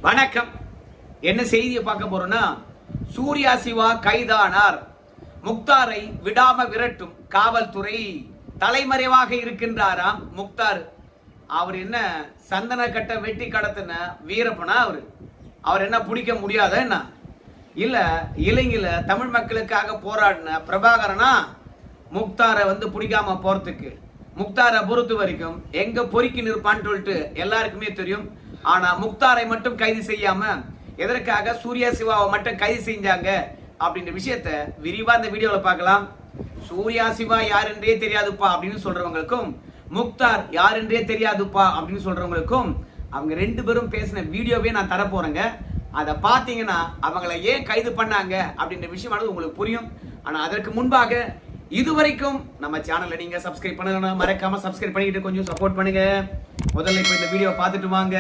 வணக்கம். என்ன செய்தியை பார்க்க போறோம்னா, சூர்யா சிவா கைதானார், முக்தாரை விடாம விரட்டும் காவல்துறை. தலைமறைவாக இருக்கின்றாராம் முக்தார். அவர் என்ன சந்தன கட்ட வெட்டி கடத்தின வீரப்பனா? அவர் என்ன பிடிக்க முடியாத என்ன? இல்ல இலங்கையில தமிழ் மக்களுக்காக போராடின பிரபாகரனா முக்தாரை பிடிக்காம போறதுக்கு? முக்தாரை பொறுத்த வரைக்கும் எங்க பொறுக்கி நிற்பான்னு சொல்லிட்டு எல்லாருக்குமே தெரியும். ஆனா முக்தாரை மட்டும் கைது செய்யாம எதற்காக சூர்யா சிவாவை மட்டும் கைது செஞ்சாங்க அப்படின்ற விஷயத்த விரிவா இந்த வீடியோல பார்க்கலாம். சூர்யா சிவா யாருன்றே தெரியாதுப்பா அப்படின்னு சொல்றவங்களுக்கும், முக்தார் யாருன்றே தெரியாதுப்பா அப்படின்னு சொல்றவங்களுக்கும் அவங்க ரெண்டு பேரும் பேசின வீடியோவே நான் தர போறேங்க. அதை பார்த்தீங்கன்னா அவங்கள ஏன் கைது பண்ணாங்க அப்படின்ற விஷயமானது உங்களுக்கு புரியும். ஆனா அதற்கு முன்பாக இதுவரைக்கும் நம்ம சேனலை நீங்க சப்ஸ்கிரைப் பண்ணணும், மறக்காம சப்ஸ்கிரைப் பண்ணிட்டு கொஞ்சம் சப்போர்ட் பண்ணுங்க. முதல்ல இப்ப இந்த வீடியோ பார்த்துட்டு வாங்க.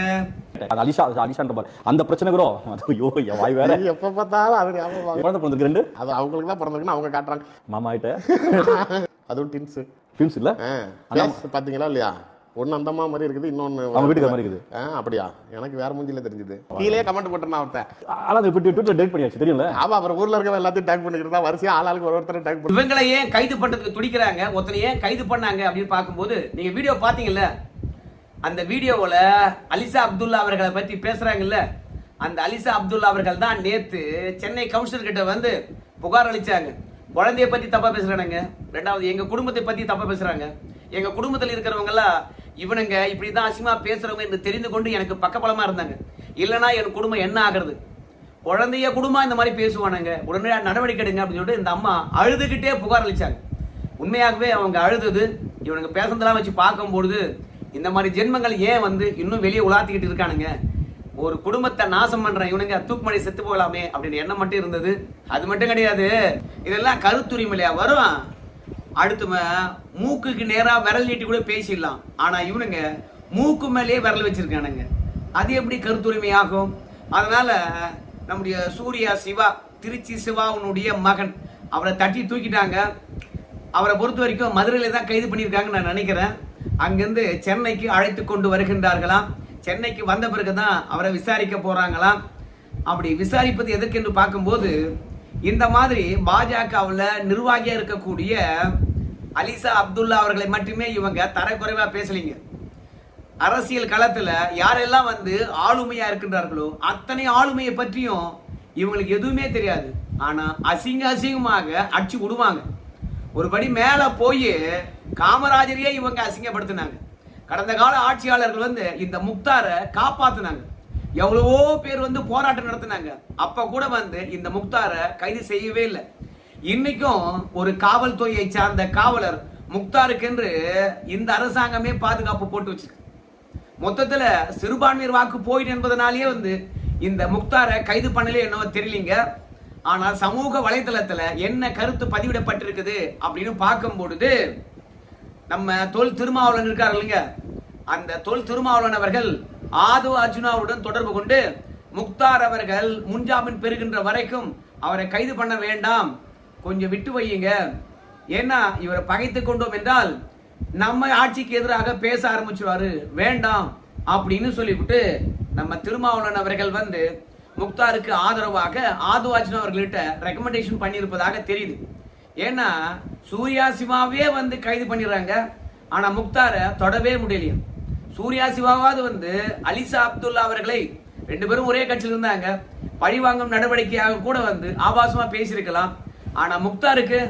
அது அலிஷான்ற பாரு அந்த பிரச்சனை கூட. ஐயோ என் வாய் வேற. எப்ப பார்த்தாலும் அது குழந்தை பிறந்திருக்கு ரெண்டு. அது அவங்களுக்கு தான் பிறந்திருக்குன்னு அவங்க காட்டுறாங்க. மாமா கிட்ட அதுவும் ட்வின்ஸ். ட்வின்ஸ் இல்ல பாத்தீங்களா இல்லையா? ஒன்னு அந்த மாதிரி இருக்குது, இன்னொன்னு அவங்க வீட்டுக்கு மாதிரி இருக்குது. அப்படியா? எனக்கு வேற மூஞ்சில தெரிஞ்சது. கீழே கமெண்ட் போட்டேன் அவர்கிட்ட. ஆனா அது ட்விட்டர்ல டேட் பண்ணியாச்சு தெரியும்ல. ஆமா, அப்புறம் ஊர்ல இருக்க எல்லாத்தையும் டேக் பண்ணிட்டு தான் வரிசையா ஆளாளுக்கு ஒருத்தர் டேக் பண்ணி இவங்களை ஏன் கைது பண்றதுக்கு துடிக்கிறாங்க, ஒருத்தனை ஏன் கைது பண்ணாங்க அப்படின்னு பார்க்கும்போது நீங்க வீடியோ பாத்தீங்கல்ல, அந்த வீடியோவில் அலிசா அப்துல்லா அவர்களை பற்றி பேசுறாங்கல்ல, அந்த அலிசா அப்துல்லா அவர்கள் தான் நேத்து சென்னை கவுன்சிலர் கிட்ட புகார் அளிச்சாங்க. குழந்தைய பத்தி தப்பா பேசுறாங்க, ரெண்டாவது எங்க குடும்பத்தை பத்தி தப்பா பேசுறாங்க. எங்க குடும்பத்தில் இருக்கிறவங்க எல்லாம் இவனுங்க இப்படிதான் அசிமா பேசுறவங்க என்று தெரிந்து கொண்டு எனக்கு பக்கபலமா இருந்தாங்க. இல்லைன்னா என் குடும்பம் என்ன ஆகுறது? குழந்தைய குடும்பம் இந்த மாதிரி பேசுவானுங்க, உடனே நடவடிக்கை எடுங்க அப்படின்னு சொல்லிட்டு இந்த அம்மா அழுதுகிட்டே புகார் அளிச்சாங்க. உண்மையாகவே அவங்க அழுதுது இவனுங்க பேசுறதெல்லாம் வச்சு பார்க்கும்பொழுது இந்த மாதிரி ஜென்மங்கள் ஏன் இன்னும் வெளியே உலாத்திக்கிட்டு இருக்கானுங்க, ஒரு குடும்பத்தை நாசம் பண்ற இவனுங்க தூக்குமடி செத்து போகலாமே அப்படின்னு எண்ணம் மட்டும் இருந்தது. அது மட்டும் கிடையாது, இதெல்லாம் கருத்துரிமையிலையா வரும். அடுத்து மூக்குக்கு நேரா விரல் நீட்டி கூட பேசிடலாம். ஆனா இவனுங்க மூக்கு மேலேயே விரல் வச்சிருக்கானுங்க. அது எப்படி கருத்துரிமை ஆகும்? அதனால நம்முடைய சூர்யா சிவா, திருச்சி சிவாவுடைய மகன், அவரை தட்டி தூக்கிட்டாங்க. அவரை பொறுத்த வரைக்கும் மதுரையில தான் கைது பண்ணியிருக்காங்கன்னு நான் நினைக்கிறேன். அங்கிருந்து சென்னைக்கு அழைத்து கொண்டு வருகின்றார்களாம். சென்னைக்கு வந்த பிறகுதான் அவரை விசாரிக்க போறாங்களாம். அப்படி விசாரிப்பது எதற்கு என்று பார்க்கும்போது, இந்த மாதிரி பாஜகவில் நிர்வாகியா இருக்கக்கூடிய அலிசா அப்துல்லா அவர்களை மட்டுமே இவங்க தரக்குறைவா பேசலீங்க. அரசியல் களத்துல யாரெல்லாம் ஆளுமையா இருக்கின்றார்களோ அத்தனை ஆளுமையை பற்றியும் இவங்களுக்கு எதுவுமே தெரியாது. ஆனா அசிங்கமாக அடிச்சு விடுவாங்க. ஒருபடி மேல போய் காமராஜரையே இவங்க அசிங்கப்படுத்தினாங்க. கடந்த கால ஆட்சியாளர்கள் இந்த முக்தாரை காப்பாத்தினாங்க. எவ்வளவோ பேர் போராட்டம் நடத்தினாங்க. அப்ப கூட இந்த முக்தாரை கைது செய்யவே இல்லை. இன்னைக்கும் ஒரு காவல்துறையை சார்ந்த காவலர் முக்தாருக்கு என்று இந்த அரசாங்கமே பாதுகாப்பு போட்டு வச்சிருக்கு. மொத்தத்துல சிறுபான்மையர் வாக்கு போயிட்டு என்பதனாலேயே இந்த முக்தாரை கைது பண்ணல என்னவோ தெரியலீங்க. ஆனால் சமூக வலைதளத்துல என்ன கருத்து பதிவிடப்பட்டிருக்குது அப்படின்னு பார்க்கும் பொழுது, நம்ம தொல் திருமாவளவன் இருக்காரு இல்லைங்க, அந்த தொல் திருமாவளவன் அவர்கள் ஆதவ அர்ஜுனாவுடன் தொடர்பு கொண்டு முக்தார் அவர்கள் முன்ஜாமீன் பெறுகின்ற வரைக்கும் அவரை கைது பண்ண வேண்டாம், கொஞ்சம் விட்டு வையுங்க, ஏன்னா இவரை பகைத்து கொண்டோம் என்றால் நம்ம ஆட்சிக்கு எதிராக பேச ஆரம்பிச்சுவாரு, வேண்டாம் அப்படின்னு சொல்லிவிட்டு நம்ம திருமாவளவன் அவர்கள் முக்தாருக்கு ஆதரவாக ஆதவ அர்ஜுனா அவர்கள்ட்ட ரெக்கமெண்டேஷன் பண்ணியிருப்பதாக தெரியுது. ஏன்னா சூர்யா சிவாவே கைது பண்ணிடுறாங்க, ஆனா முக்தாரை தொடவே முடியலையா. சூர்யா சிவாவாவது அலிசா அப்துல்லா அவர்களை, ரெண்டு பேரும் ஒரே கட்சியில் இருந்தாங்க, பழிவாங்கும் நடவடிக்கையாக கூட ஆபாசமா பேசியிருக்கலாம். ஆனா முக்தாருக்கு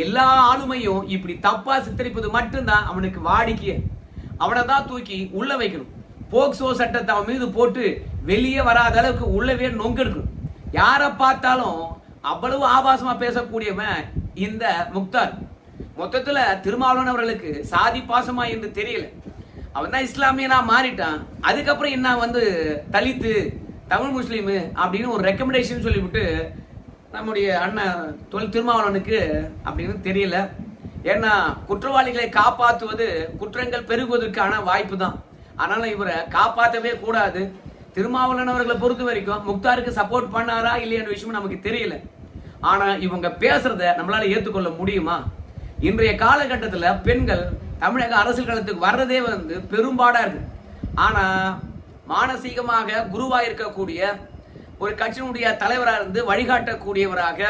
எல்லா ஆளுமையும் இப்படி தப்பா சித்தரிப்பது மட்டும்தான் அவனுக்கு வாடிக்கைய. அவனை தான் தூக்கி உள்ள வைக்கணும். போக்சோ சட்டத்தை அவன் மீது போட்டு வெளியே வராத அளவுக்கு உள்ளவே நொங்கெடுக்கணும். யாரை பார்த்தாலும் அவ்வளவு ஆபாசமா பேசக்கூடியவன் இந்த முக்தார். மொத்தத்துல திருமாவளவன் அவர்களுக்கு சாதி பாசமா என்று தெரியல. அவன் தான் இஸ்லாமியனா மாறிட்டான். அதுக்கப்புறம் என்ன தலித்து தமிழ் முஸ்லீம் அப்படின்னு ஒரு ரெக்கமெண்டேஷன் சொல்லிவிட்டு நம்முடைய அண்ணன் தொல் திருமாவளவனுக்கு அப்படின்னு தெரியல. ஏன்னா குற்றவாளிகளை காப்பாற்றுவது குற்றங்கள் பெருகுவதற்கான வாய்ப்பு தான். அதனால இவரை காப்பாற்றவே கூடாது. திருமாவளவன் அவர்களை பொறுத்த வரைக்கும் முக்தாருக்கு சப்போர்ட் பண்ணாரா இல்லையான விஷயம் நமக்கு தெரியல. ஆனா இவங்க பேசுறத நம்மளால ஏற்றுக்கொள்ள முடியுமா? இன்றைய காலகட்டத்தில் பெண்கள் தமிழக அரசியல் களத்துக்கு வர்றதே பெரும்பாடா இருக்கு. ஆனா மானசீகமாக குருவா இருக்கக்கூடிய ஒரு கட்சியினுடைய தலைவராக இருந்து வழிகாட்டக்கூடியவராக,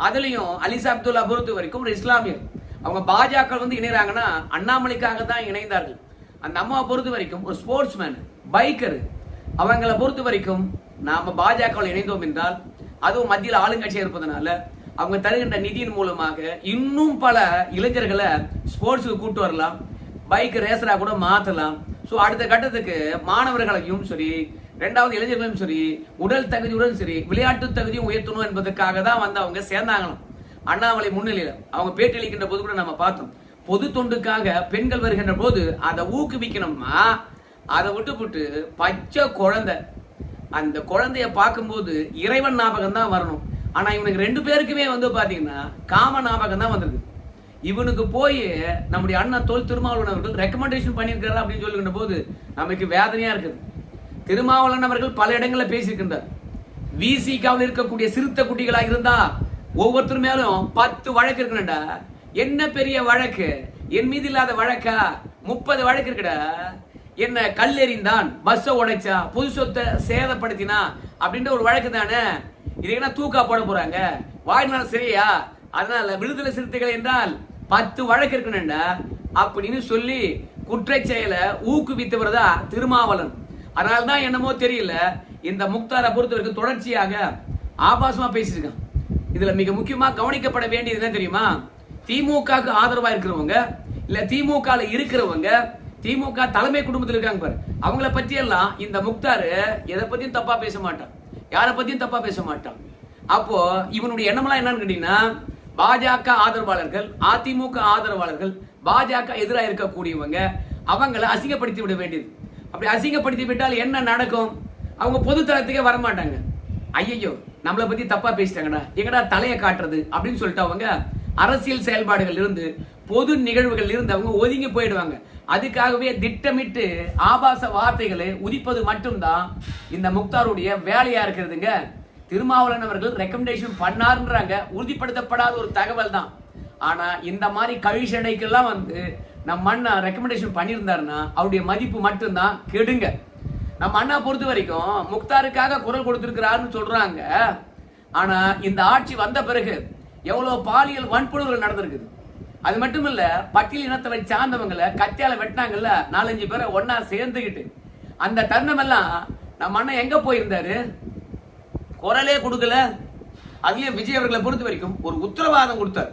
அதுலயும் அலிசா அப்துல்லா பொறுத்த வரைக்கும் ஒரு இஸ்லாமியர். அவங்க பாஜக வந்து இணைறாங்கன்னா அண்ணாமலைக்காக தான் இணைந்தார்கள். அந்த அம்மாவை பொறுத்த வரைக்கும் ஒரு ஸ்போர்ட்ஸ் மேன், பைக்கர். அவங்களை பொறுத்த வரைக்கும் நாம பாஜகவில் இணைந்தோம் என்றால், அதுவும் மத்தியில் ஆளுங்கட்சியாக இருப்பதனால அவங்க தருகின்ற நிதியின் மூலமாக இன்னும் பல இளைஞர்களை ஸ்போர்ட்ஸுக்கு கூட்டு வரலாம், பைக் ரேசரா கூட மாற்றலாம். ஸோ அடுத்த கட்டத்துக்கு மாணவர்களையும் சரி, ரெண்டாவது இளைஞர்களும் சரி, உடல் தகுதியுடன் சரி, விளையாட்டு தகுதியும் உயர்த்தணும் என்பதற்காக தான் வந்து அவங்க சேர்ந்தாங்களாம் அண்ணாமலை முன்னிலையில். அவங்க பேட்டி அளிக்கின்ற போது கூட நம்ம பார்த்தோம், பொது தொண்டுக்காக பெண்கள் வருகின்ற போது அதை ஊக்குவிக்கணும்னா அதை விட்டு பச்சை குழந்தை, அந்த குழந்தைய பார்க்கும்போது இறைவன் ஞாபகம் தான் வரணும். ஆனா இவனுக்கு 2 பேருக்குமே வந்து பாத்தீங்கன்னா காம ஞாபகம் தான் வந்திருக்கு. இவனுக்கு போய் நம்முடைய அண்ணன் தொல் திருமாவளவன் அவர்கள் ரெக்கமெண்டேஷன் பண்ணியிருக்காரு அப்படின்னு சொல்லுகின்ற போது நமக்கு வேதனையா இருக்குது. திருமாவளவன் அவர்கள் பல இடங்களில் பேசியிருக்கின்றார். விசிகாவில் இருக்கக்கூடிய சிறுத்தை குட்டிகளாக இருந்தா ஒவ்வொருத்தர் மேலும் 10 வழக்கு இருக்குடா. என்ன பெரிய வழக்கு? என் மீது இல்லாத வழக்கா? 30 வழக்கு இருக்குடா. என்ன கல்லெறிந்தான், பஸ்ஸை உடைச்சா, பொது சொத்தை சேதப்படுத்தினா அப்படின்ற ஒரு வழக்கு தானே. இது என்ன தூக்கா போட போறாங்க? வாழ்நாள் சரியா? அதனால விடுதலை சிறுத்தைகள் என்றால் 10 வழக்கு இருக்குன்னா அப்படின்னு சொல்லி குற்றச் செயலை ஊக்குவித்தவர் தான் திருமாவளவன். அதனால்தான் என்னமோ தெரியல, இந்த முக்தாரை பொறுத்தவரைக்கும் தொடர்ச்சியாக ஆபாசமா பேசியிருக்கான். இதுல மிக முக்கியமா கவனிக்கப்பட வேண்டியது என்ன தெரியுமா? திமுகவுக்கு ஆதரவா இருக்கிறவங்க, இல்ல திமுக இருக்கிறவங்க, திமுக தலைமை குடும்பத்தில் இருக்காங்க பாரு, அவங்கள பத்தி எல்லாம் இந்த முக்தாரு எதை பத்தியும் தப்பா பேச மாட்டான், யாரை பத்தியும் தப்பா பேச மாட்டான். அப்போ இவனுடைய எண்ணமெல்லாம் என்னன்னு கேட்டீங்கன்னா, பாஜக ஆதரவாளர்கள், அதிமுக ஆதரவாளர்கள், பாஜக எதிராக இருக்கக்கூடியவங்க, அவங்களை அசிங்கப்படுத்தி விட வேண்டியது. அப்படி அசிங்கப்படுத்தி விட்டால் என்ன நடக்கும்? அவங்க பொது தளத்துக்கே வரமாட்டாங்க. ஐயோ நம்மளை பத்தி தப்பா பேசிட்டாங்கடா, எங்கடா தலையை காட்டுறது அப்படின்னு சொல்லிட்டு அவங்க அரசியல் செயல்பாடுகள் இருந்து, பொது நிகழ்வுகள் இருந்து அவங்க ஒதுங்கி போயிடுவாங்க. அதுக்காகவே திட்டமிட்டு ஆபாச வார்த்தைகளை உதிப்பது மட்டும்தான் இந்த முக்தாருடைய வேலையா இருக்கிறதுங்க. திருமாவளவன் அவர்கள் ரெக்கமெண்டேஷன் பண்ணாருன்றாங்க, உறுதிப்படுத்தப்படாத ஒரு தகவல் தான். ஆனா இந்த மாதிரி கழிச்சடைக்கெல்லாம் வந்து நம்ம அண்ணா ரெக்கமெண்டேஷன் பண்ணியிருந்தாருன்னா அவருடைய மதிப்பு மட்டும்தான் கெடுங்க. நம்ம அண்ணா பொறுத்த வரைக்கும் முக்தாருக்காக குரல் கொடுத்திருக்கிறாருன்னு சொல்றாங்க. ஆனா இந்த ஆட்சி வந்த பிறகு எவ்வளவு பாலியல் வன்புணர்வுகள் நடந்திருக்குது. அது மட்டும் இல்ல, பட்டியல் இனத்தை சார்ந்தவங்களை கத்தியால வெட்டினாங்கல்ல, 4-5 பேரை ஒன்னா சேர்ந்துகிட்டு, அந்த தருணம் எல்லாம் நம்ம அண்ணன் எங்க போயிருந்தாரு? குரலே கொடுக்கல. அதுலயும் விஜய் அவர்களை பொறுத்த வரைக்கும் ஒரு உத்தரவாதம் கொடுத்தார்.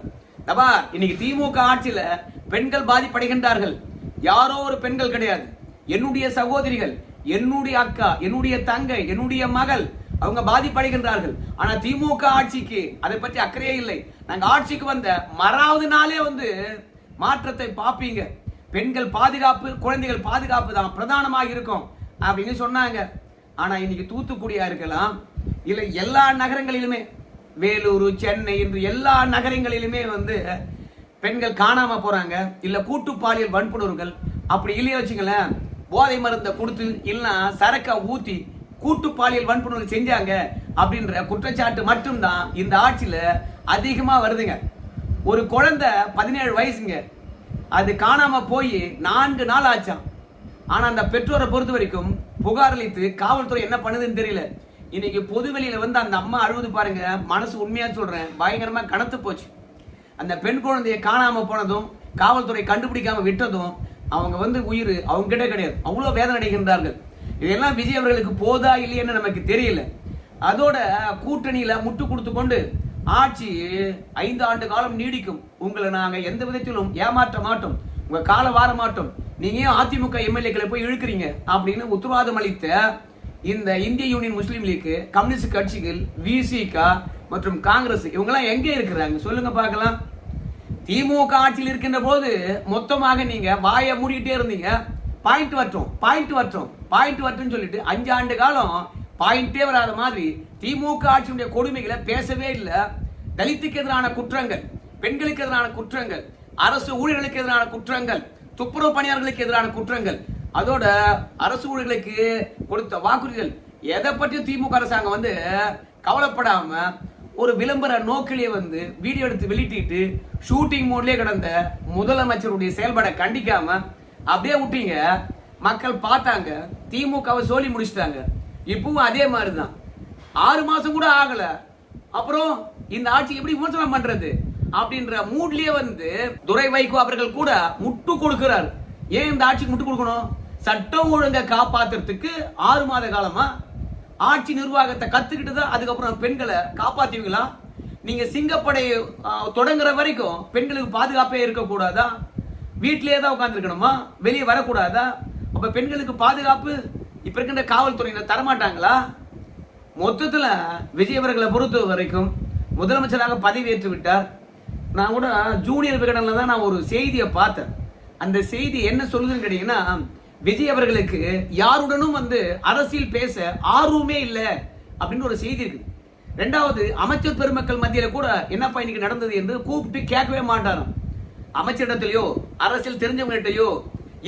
தபா இன்னைக்கு திமுக ஆட்சியில பெண்கள் பாதிப்படைகின்றார்கள். யாரோ ஒரு பெண்கள் கிடையாது, என்னுடைய சகோதரிகள், என்னுடைய அக்கா, என்னுடைய தங்கை, என்னுடைய மகள், அவங்க பாதிப்படைகின்றார்கள். ஆனா திமுக ஆட்சிக்கு அதை பற்றி அக்கறையே இல்லை. நாங்க ஆட்சிக்கு வந்த மறாவது நாளே வந்து மாற்றத்தை பார்ப்பீங்க, பெண்கள் பாதுகாப்பு, குழந்தைகள் பாதுகாப்பு தான் பிரதானமாக இருக்கும் அப்படின்னு சொன்னாங்க. ஆனா இன்னைக்கு தூத்துக்குடியா இருக்கலாம், இல்ல எல்லா நகரங்களிலுமே, வேலூர், சென்னை என்று எல்லா நகரங்களிலுமே வந்து பெண்கள் காணாம போறாங்க, இல்ல கூட்டு பாலியல் வன்புணர்வுகள். அப்படி இல்லையே வச்சுங்களேன், போதை மருந்தை கொடுத்து இல்லைன்னா சரக்கா ஊத்தி கூட்டு பாலியல் வன்புணர்வு செஞ்சாங்க அப்படின்ற குற்றச்சாட்டு மட்டும்தான் இந்த ஆட்சியில அதிகமா வருதுங்க. ஒரு குழந்தை 17 வயசுங்க, அது காணாம போய் 4 நாள் ஆச்சாம். ஆனா அந்த பெற்றோரை பொறுத்த வரைக்கும் புகார் அளித்து காவல்துறை என்ன பண்ணுதுன்னு தெரியல. இன்னைக்கு பொதுவெளியில வந்து அந்த அம்மா அழுவது பாருங்க, மனசு உண்மையா சொல்றேன் பயங்கரமா கனத்து போச்சு. அந்த பெண் குழந்தைய காணாம போனதும், காவல்துறை கண்டுபிடிக்காம விட்டதும், அவங்க வந்து உயிர் அவங்க கிட்ட கிடையாது, அவ்வளவு வேதனை அடைகின்றார்கள். இதெல்லாம் விஜய் அவர்களுக்கு போதா இல்லையன்னு நமக்கு தெரியல. அதோட கூட்டணியில முட்டு கொடுத்து கொண்டு ஆட்சி 5 ஆண்டு காலம் நீடிக்கும், உங்களை நாங்க எந்த விதத்திலும் ஏமாற்ற மாட்டோம், உங்க கால வார மாட்டோம், நீங்க அதிமுக எம்எல்ஏக்களை போய் இழுக்கிறீங்க அப்படின்னு உத்தரவாதம் அளித்த இந்த இந்திய யூனியன் முஸ்லீம் லீக், கம்யூனிஸ்ட் கட்சிகள், விசிக மற்றும் காங்கிரஸ் இவங்கெல்லாம் எங்கே இருக்கிறாங்க சொல்லுங்க பார்க்கலாம். திமுக ஆட்சியில் இருக்கின்ற போது மொத்தமாக நீங்க வாயை மூடிட்டே இருந்தீங்க. பாயிண்ட் வட்டும் சொல்லிட்டு 5 ஆண்டு காலம் பாயிண்டே வராத மாதிரி திமுக ஆட்சியுடைய கொடுமைகளை பேசவே இல்லை. தலித்துக்கு எதிரான குற்றங்கள், பெண்களுக்கு எதிரான குற்றங்கள், அரசு ஊழியர்களுக்கு எதிரான குற்றங்கள், துப்புரவு பணியாளர்களுக்கு எதிரான குற்றங்கள், அதோட அரசு ஊழியர்களுக்கு கொடுத்த வாக்குறுதிகள், எதை பற்றியும் திமுக அரசாங்கம் வந்து கவலைப்படாம ஒரு விளம்பர நோக்கிலே வந்து வீடியோ எடுத்து வெளியிட்டு ஷூட்டிங் மோட்லயே கிடந்த முதலமைச்சருடைய செயல்பாடை கண்டிக்காம அப்படியே விட்டீங்க. மக்கள் பார்த்தாங்க, திமுகவை சோலி முடிச்சிட்டாங்க. இப்பவும் அதே மாதிரிதான். 6 மாசம் கூட ஆகல, அப்புறம் இந்த ஆட்சி எப்படி விமர்சனம் பண்றது அப்படின்ற மூட்லயே வந்து துரை வைகோ அவர்கள் கூட முட்டு கொடுக்கிறார். ஏன் இந்த ஆட்சிக்கு முட்டு கொடுக்கணும்? சட்டம் ஒழுங்கை காப்பாத்துறதுக்கு 6 மாத காலமா ஆட்சி நிர்வாகத்தை கத்துக்கிட்டு தான் அதுக்கப்புறம் பெண்களை காப்பாத்துவீங்களா? நீங்க சிங்கப்படை தொடங்குற வரைக்கும் பெண்களுக்கு பாதுகாப்பே இருக்கக்கூடாதா? வீட்டிலேயே தான் உட்கார்ந்து இருக்கணுமா? வெளியே வரக்கூடாதா? அப்ப பெண்களுக்கு பாதுகாப்பு இப்ப இருக்கின்ற காவல்துறையினர் தரமாட்டாங்களா? மொத்தத்துல விஜய் அவர்களை பொறுத்த வரைக்கும் முதலமைச்சராக பதவியேற்று விட்டார். நான் கூட ஜூனியர் விகடன்ல தான் நான் ஒரு செய்தியை பார்த்தேன். அந்த செய்தி என்ன சொல்லுதுன்னு கேட்டீங்கன்னா, விஜய் அவர்களுக்கு யாருடனும் வந்து அரசியல் பேச ஆர்வமே இல்லை அப்படின்னு ஒரு செய்தி இருக்கு. ரெண்டாவது, அமைச்சர் பெருமக்கள் மத்தியில கூட என்னப்பா இன்னைக்கு நடந்தது என்று கூப்பிட்டு கேட்கவே மாட்டாராம். அமைச்சரிடத்திலேயோ அரசியல் தெரிஞ்சவங்ககிட்டயோ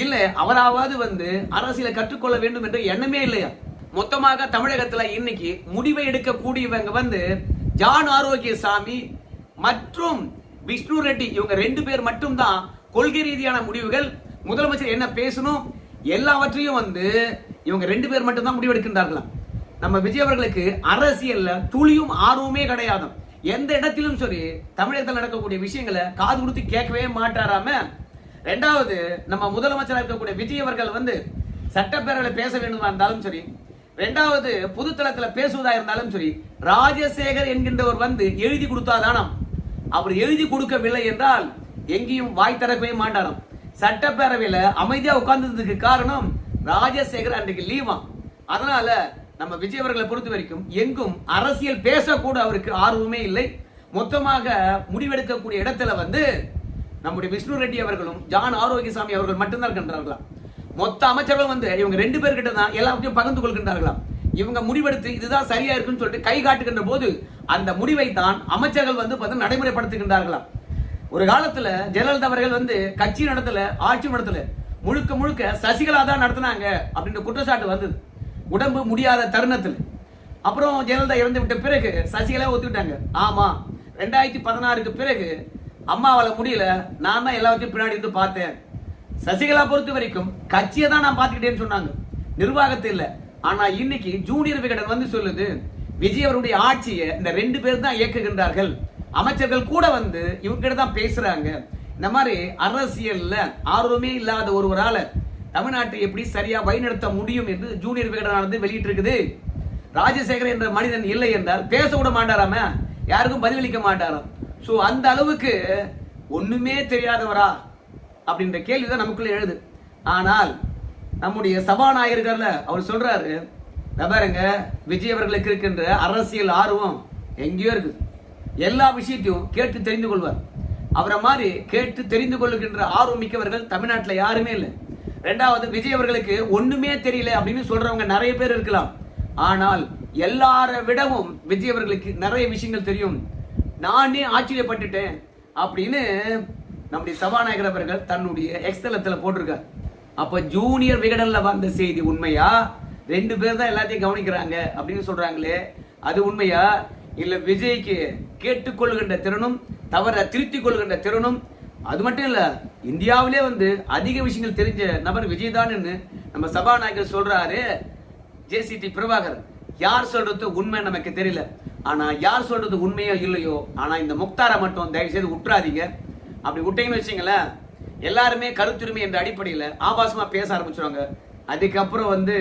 இல்ல அவராவது வந்து அரசியலை கற்றுக்கொள்ள வேண்டும் என்ற எண்ணமே இல்லையா? மொத்தமாக தமிழகத்துல இன்னைக்கு முடிவை எடுக்கக்கூடியவங்க வந்து ஜான் ஆரோக்கியசாமி மற்றும் விஷ்ணு ரெட்டி, இவங்க 2 பேர் மட்டும் தான் கொள்கை ரீதியான முடிவுகள், முதலமைச்சர் என்ன பேசணும் எல்லாவற்றையும் வந்து இவங்க 2 பேர் மட்டும் தான் முடிவெடுக்கின்றார்களாம். நம்ம விஜய் அவர்களுக்கு அரசியல்ல துளியும் ஆர்வமே கிடையாது. எந்த இடத்திலும் சரி தமிழகத்தில் நடக்கக்கூடிய விஷயங்களை காது கொடுத்து கேட்கவே மாட்டாராம. ரெண்டாவது, நம்ம முதலமைச்சராக இருக்கக்கூடிய விஜய் அவர்கள் வந்து சட்டப்பேரவையில் பேச வேண்டுமா இருந்தாலும் சரி, ரெண்டாவது பொதுத்தளத்தில் பேசுவதா இருந்தாலும் சரி, ராஜசேகர் என்கின்றவர் வந்து எழுதி கொடுத்தாதானாம். அவர் எழுதி கொடுக்கவில்லை என்றால் எங்கேயும் வாய் திறக்கவே மாட்டாராம். சட்டப்பேரவையில அமைதியா உட்கார்ந்ததுக்கு காரணம் ராஜசேகர் அன்றைக்கு லீவாம். அதனால நம்ம விஜய் அவர்களை பொறுத்த வரைக்கும் எங்கும் அரசியல் பேசக்கூட அவருக்கு ஆர்வமே இல்லை. மொத்தமாக முடிவெடுக்கக்கூடிய இடத்துல வந்து நம்முடைய விஷ்ணு ரெட்டி அவர்களும் ஜான் ஆரோக்கியசாமி அவர்கள் மட்டும்தான் இருக்கின்றார்களாம். மொத்த அமைச்சர்கள் வந்து இவங்க 2 பேர்கிட்ட தான் எல்லாத்தையும் பகிர்ந்து கொள்கின்றார்களாம். இவங்க முடிவெடுத்து இதுதான் சரியா இருக்குன்னு சொல்லிட்டு கை காட்டுகின்ற போது அந்த முடிவை தான் அமைச்சர்கள் வந்து நடைமுறைப்படுத்துகின்றார்களாம். ஒரு காலத்துல ஜெயலலிதா அவர்கள் வந்து கட்சி நடத்தல, ஆட்சி நடத்தல, முழுக்க முழுக்க சசிகலா தான் நடத்தினாங்க அப்படின்ற குற்றச்சாட்டு வந்தது உடம்பு முடியாத தருணத்தில். அப்புறம் ஜெயலலிதா இறந்து விட்ட பிறகு சசிகலா ஒத்துக்கிட்டாங்க. ஆமா, 2016க்கு பிறகு அம்மாவால முடியல, நான் தான் எல்லாத்தையும் பின்னாடி இருந்து பார்த்தேன். சசிகலா பொறுத்த வரைக்கும் கட்சியை தான் நான் பார்த்துக்கிட்டேன்னு சொன்னாங்க, நிர்வாகத்தை இல்லை. ஆனா இன்னைக்கு ஜூனியர் விகடன் வந்து சொல்லுது, விஜய் அவருடைய ஆட்சியை இந்த 2 பேர் தான் இயக்குகின்றார்கள், அமைச்சர்கள் கூட வந்து இவங்க கிட்ட தான் பேசுறாங்க. இந்த மாதிரி அரசியல்ல ஆர்வமே இல்லாத ஒருவரால தமிழ்நாட்டை எப்படி சரியா வழிநடத்த முடியும் என்று ஜூனியர் விகடனானது வெளியிட்டு இருக்குது. ராஜசேகர் என்ற மனிதன் இல்லை என்றால் பேச விட மாட்டாராம, யாருக்கும் பதிலளிக்க மாட்டாராம். சோ அந்த அளவுக்கு ஒண்ணுமே தெரியாதவரா அப்படின்ற கேள்விதான் நமக்குள்ள எழுது. ஆனால் நம்முடைய சபாநாயகர்ல அவர் சொல்றாரு, பாருங்க விஜய் அவர்களுக்கு இருக்கின்ற அரசியல் ஆர்வம் எங்கேயோ இருக்குது, எல்லா விஷயத்தையும் கேட்டு தெரிந்து கொள்வார். அவரை மாதிரி கேட்டு தெரிந்து கொள்ளுகின்ற ஆர்வம் மிக்கவர்கள் தமிழ்நாட்டில் யாருமே இல்லை. ரெண்டாவது, விஜய் அவர்களுக்கு ஒண்ணுமே தெரியல அப்படின்னு சொல்றவங்க நிறைய பேர் இருக்கலாம். ஆனால் எல்லாரை விடவும் விஜய் அவர்களுக்கு நிறைய விஷயங்கள் தெரியும், நானே ஆச்சரியப்பட்டுட்டேன் அப்படின்னு நம்முடைய சபாநாயகர் அவர்கள் தன்னுடைய எக்ஸ்தலத்தில் போட்டிருக்கார். அப்ப ஜூனியர் விகடன்ல வந்த செய்தி உண்மையா? 2 பேர் தான் எல்லாத்தையும் கவனிக்கிறாங்க அப்படின்னு சொல்றாங்களே, அது உண்மையா? இல்ல விஜய்க்கு கேட்டுக்கொள்கின்ற திறனும் தவற திருத்திக் கொள்கின்ற திறனும், அது மட்டும் இல்ல இந்தியாவிலே வந்து அதிக விஷயங்கள் தெரிஞ்ச நபர் விஜய் தான் நம்ம சபாநாயகர் சொல்றாரு. ஜேசிடி பிரபாகர் யார் சொல்றது உண்மை நமக்கு தெரியல, ஆனா யார் சொல்றது உண்மையோ இல்லையோ, ஆனா இந்த முக்தாரை மட்டும் தயவு செய்து விட்டுறாதீங்க. அப்படி விட்டீங்கன்னு வச்சீங்களேன், எல்லாருமே கருத்துரிமை என்ற அடிப்படையில் ஆபாசமா பேச ஆரம்பிச்சுருவாங்க. அதுக்கப்புறம் வந்து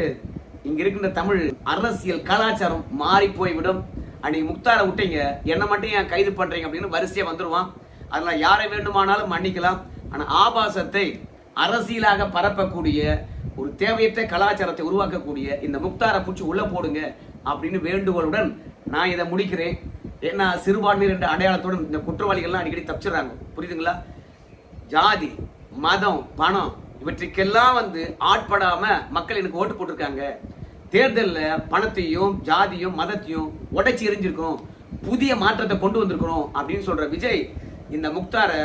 இங்க இருக்கின்ற தமிழ் அரசியல் கலாச்சாரம் மாறி போய்விடும். அன்னைக்கு முக்தாரை விட்டீங்க, என்ன மட்டும் ஏன் கைது பண்றீங்க அப்படின்னு வரிசையா வந்துருவான். அதனால யாரை வேண்டுமானாலும் மன்னிக்கலாம், ஆனா ஆபாசத்தை அரசியலாக பரப்பக்கூடிய ஒரு தேவையற்ற கலாச்சாரத்தை உருவாக்கக்கூடிய இந்த முக்தாரை பூச்சி உள்ள போடுங்க அப்படின்னு வேண்டுகோளுடன் நான் இதை முடிக்கிறேன். ஏன்னா சிறுபான்மையர் என்ற அடையாளத்துடன் இந்த குற்றவாளிகள்லாம் அடிக்கடி தப்பிச்சிடறாங்க, புரியுதுங்களா? ஜாதி, மதம், பணம் இவற்றுக்கெல்லாம் வந்து ஆட்படாம மக்கள் எனக்கு ஓட்டு போட்டிருக்காங்க. தேர்தலில் பணத்தையும் ஜாதியும் மதத்தையும் உடைச்சி எரிஞ்சிருக்கோம், புதிய மாற்றத்தை கொண்டு வந்திருக்கிறோம் அப்படின்னு சொல்ற விஜய் இந்த முக்தாரை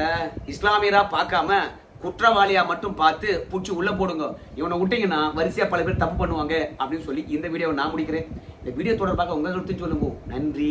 இஸ்லாமியரா பார்க்காம குற்றவாளியா மட்டும் பார்த்து பூச்சி உள்ள போடுங்க, இவனை விட்டீங்கன்னா வரிசையா பல பேர் தப்பு பண்ணுவாங்க அப்படின்னு சொல்லி இந்த வீடியோவை நான் முடிக்கிறேன். இந்த வீடியோ தொடர்பாக உங்க கருத்து சொல்லுங்க. நன்றி.